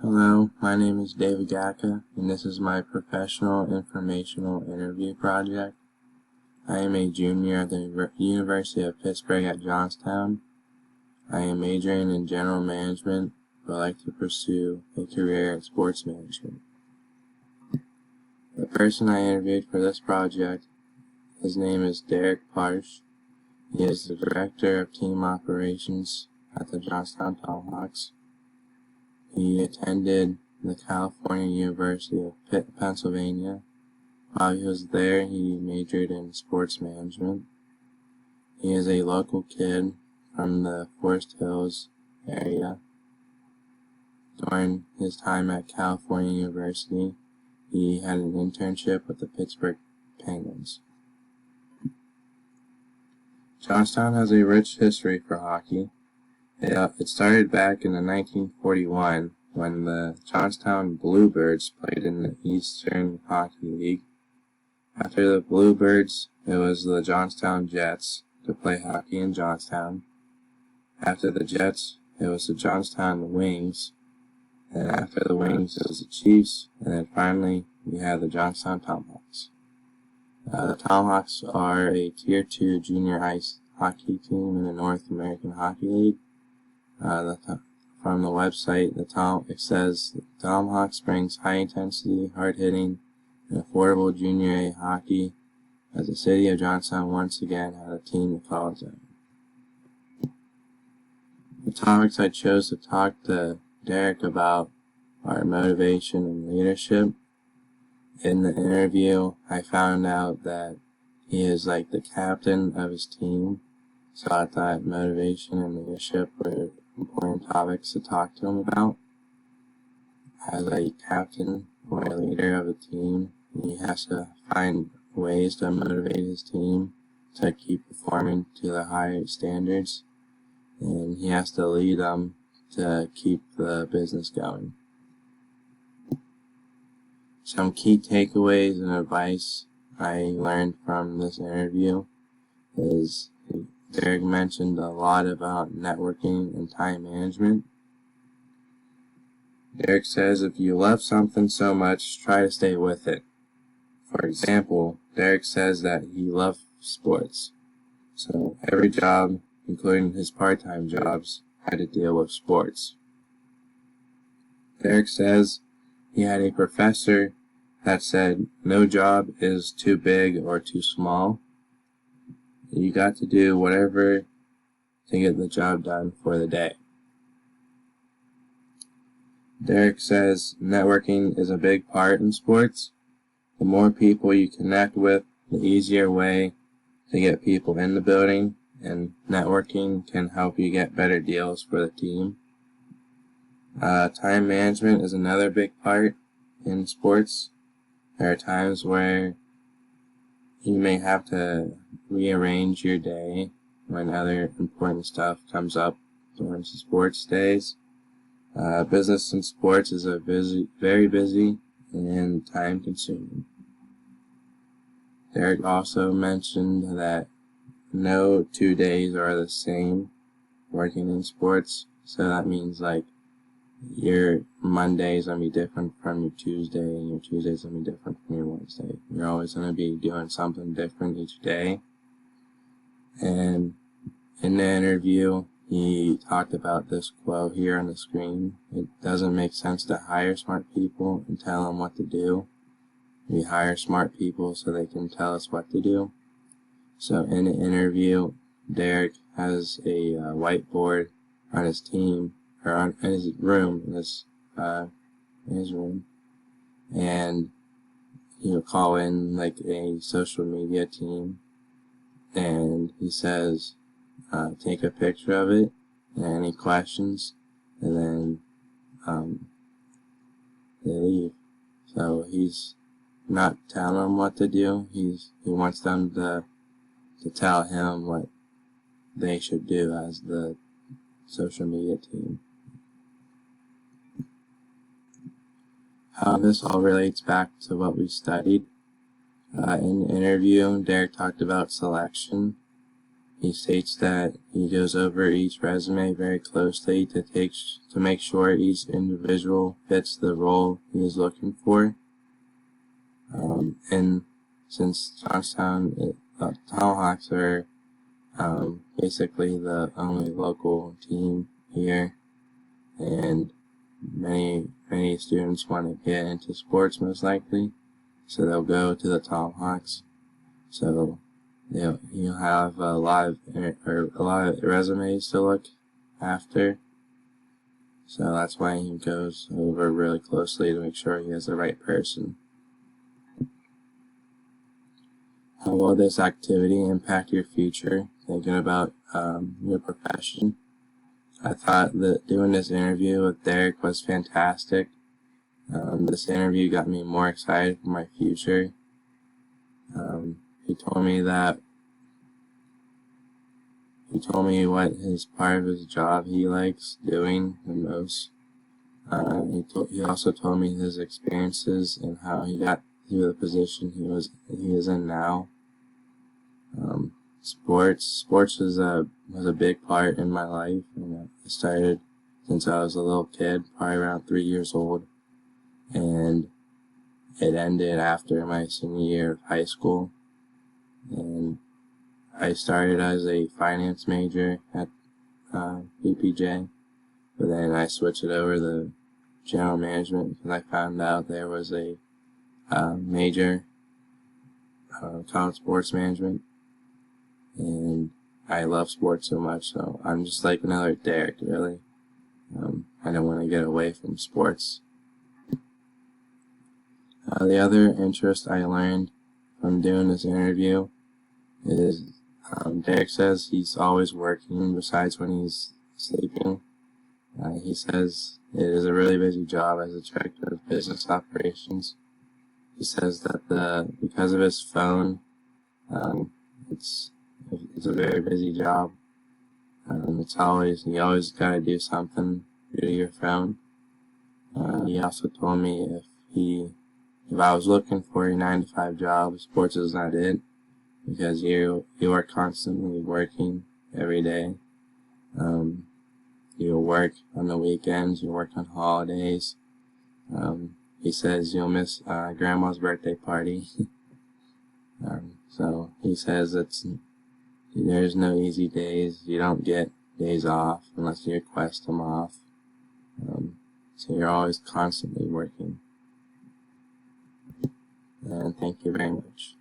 Hello, my name is David Gacka, and this is my professional informational interview project. I am a junior at the University of Pittsburgh at Johnstown. I am majoring in general management, but like to pursue a career in sports management. The person I interviewed for this project, his name is Derek Parsh. He is the Director of Team Operations at the Johnstown Tomahawks. He attended the California University of Pennsylvania. While he was there, he majored in sports management. He is a local kid from the Forest Hills area. During his time at California University, he had an internship with the Pittsburgh Penguins. Johnstown has a rich history for hockey. It started back in 1941 when the Johnstown Bluebirds played in the Eastern Hockey League. After the Bluebirds, it was the Johnstown Jets to play hockey in Johnstown. After the Jets, it was the Johnstown Wings. And after the Wings, it was the Chiefs. And then finally, we had the Johnstown Tomahawks. The Tomahawks are a Tier 2 junior ice hockey team in the North American Hockey League. From the website, it says the Tomahawks brings high-intensity, hard-hitting, and affordable junior A hockey as the city of Johnstown once again had a team to call its own. The topics I chose to talk to Derek about are motivation and leadership. In the interview, I found out that he is like the captain of his team, so I thought motivation and leadership were important topics to talk to him about. As a captain or a leader of a team, he has to find ways to motivate his team to keep performing to the higher standards, and he has to lead them to keep the business going. Some key takeaways and advice I learned from this interview is Derek mentioned a lot about networking and time management. Derek says if you love something so much, try to stay with it. For example, Derek says that he loves sports. So every job, including his part-time jobs, had to deal with sports. Derek says he had a professor that said no job is too big or too small. You got to do whatever to get the job done for the day. Derek says networking is a big part in sports. The more people you connect with, the easier way to get people in the building, and networking can help you get better deals for the team. Time management is another big part in sports. There are times where you may have to rearrange your day when other important stuff comes up during sports days. Business in sports is very busy and time consuming. Derek also mentioned that no 2 days are the same working in sports, so that means like your Monday is going to be different from your Tuesday, and your Tuesday is going to be different from your Wednesday. You're always going to be doing something different each day. And in the interview, he talked about this quote here on the screen. It doesn't make sense to hire smart people and tell them what to do. We hire smart people so they can tell us what to do. So in the interview, Derek has a whiteboard on his team, or in his room, in his room, and he'll call in like a social media team, and he says, take a picture of it, and any questions, and then they leave. So he's not telling them what to do. He wants them to tell him what they should do as the social media team. How this all relates back to what we studied. In the interview, Derek talked about selection. He states that he goes over each resume very closely to make sure each individual fits the role he is looking for. And since Johnstown, Tomahawks are basically the only local team here, and many students want to get into sports most likely, so they'll go to the Tomahawks. So he'll have a lot of resumes to look after. So that's why he goes over really closely to make sure he has the right person. How will this activity impact your future? Thinking about your profession. I thought that doing this interview with Derek was fantastic. This interview got me more excited for my future. He told me what his part of his job he likes doing the most. He also told me his experiences and how he got to the position he is in now. Sports was a big part in my life, and I started since I was a little kid, probably around 3 years old, and it ended after my senior year of high school. And I started as a finance major at BPJ, but then I switched it over to general management because I found out there was a major college sports management, and I love sports so much, so I'm just like another Derek, really. I don't want to get away from sports. The other interest I learned from doing this interview is Derek says he's always working besides when he's sleeping. He says it is a really busy job as a director of business operations. He says that because of his phone, it's a very busy job. You always gotta do something through your phone. He also told me if I was looking for a 9-to-5 job, sports is not it, because you are constantly working every day. You'll work on the weekends, you work on holidays. He says you'll miss grandma's birthday party. So he says there's no easy days. You don't get days off unless you request them off. So you're always constantly working. And thank you very much.